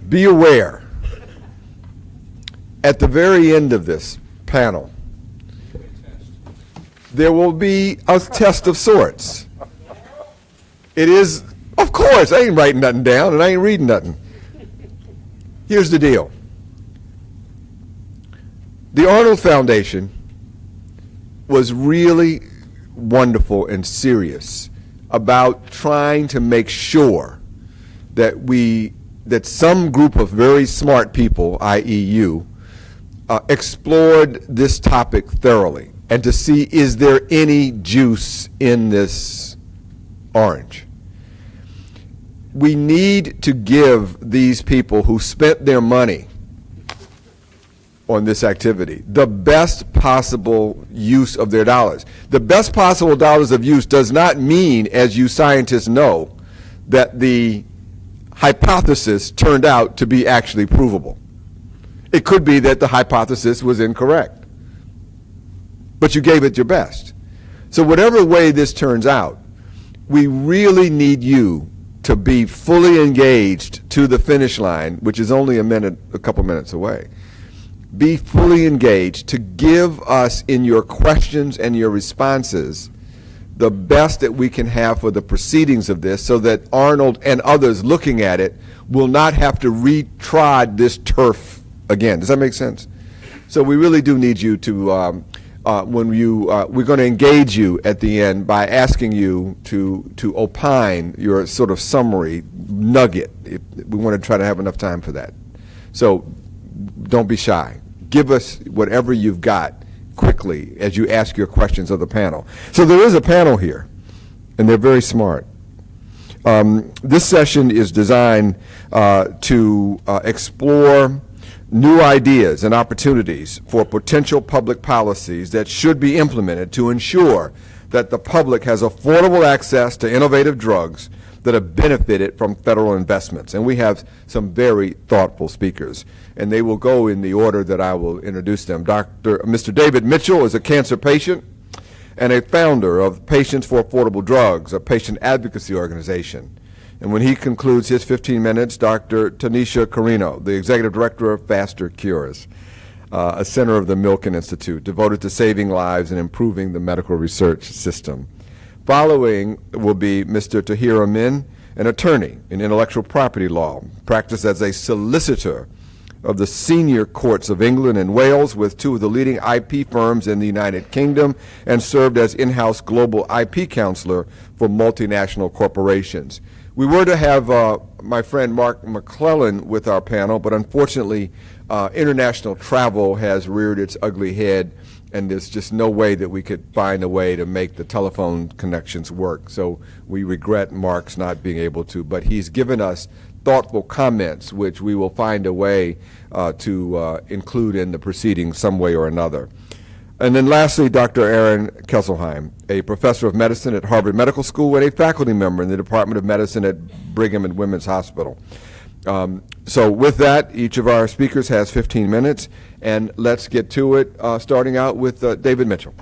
Be aware, at the very end of this panel, there will be a test of sorts. It is, of course, I ain't writing nothing down and I ain't reading nothing. Here's the deal. The Arnold Foundation was really wonderful and serious about trying to make sure that that some group of very smart people, i.e. you, explored this topic thoroughly and to see, is there any juice in this orange? We need to give these people who spent their money on this activity the best possible use of their dollars. The best possible dollars of use does not mean, as you scientists know, that the hypothesis turned out to be actually provable. It could be that the hypothesis was incorrect, but you gave it your best. So whatever way this turns out, we really need you to be fully engaged to the finish line, which is only a couple minutes away. Be fully engaged to give us in your questions and your responses the best that we can have for the proceedings of this, so that Arnold and others looking at it will not have to retrod this turf again. Does that make sense? So we really do need you to, we're going to engage you at the end by asking you to opine your sort of summary nugget. We want to try to have enough time for that. So don't be shy. Give us whatever you've got quickly as you ask your questions of the panel. So there is a panel here, and they're very smart. This session is designed to explore new ideas and opportunities for potential public policies that should be implemented to ensure that the public has affordable access to innovative drugs that have benefited from federal investments. And we have some very thoughtful speakers, and they will go in the order that I will introduce them. Mr. David Mitchell is a cancer patient and a founder of Patients for Affordable Drugs, a patient advocacy organization. And when he concludes his 15 minutes, Dr. Tanisha Carino, the executive director of Faster Cures, a center of the Milken Institute, devoted to saving lives and improving the medical research system. Following will be Mr. Tahir Amin, an attorney in intellectual property law, practiced as a solicitor of the senior courts of England and Wales with two of the leading IP firms in the United Kingdom, and served as in-house global IP counselor for multinational corporations. We were to have my friend Mark McClellan with our panel, but unfortunately international travel has reared its ugly head, and there's just no way that we could find a way to make the telephone connections work. So we regret Mark's not being able to, but he's given us thoughtful comments, which we will find a way to include in the proceedings some way or another. And then lastly, Dr. Aaron Kesselheim, a professor of medicine at Harvard Medical School and a faculty member in the Department of Medicine at Brigham and Women's Hospital. So with that, each of our speakers has 15 minutes, and let's get to it, starting out with David Mitchell.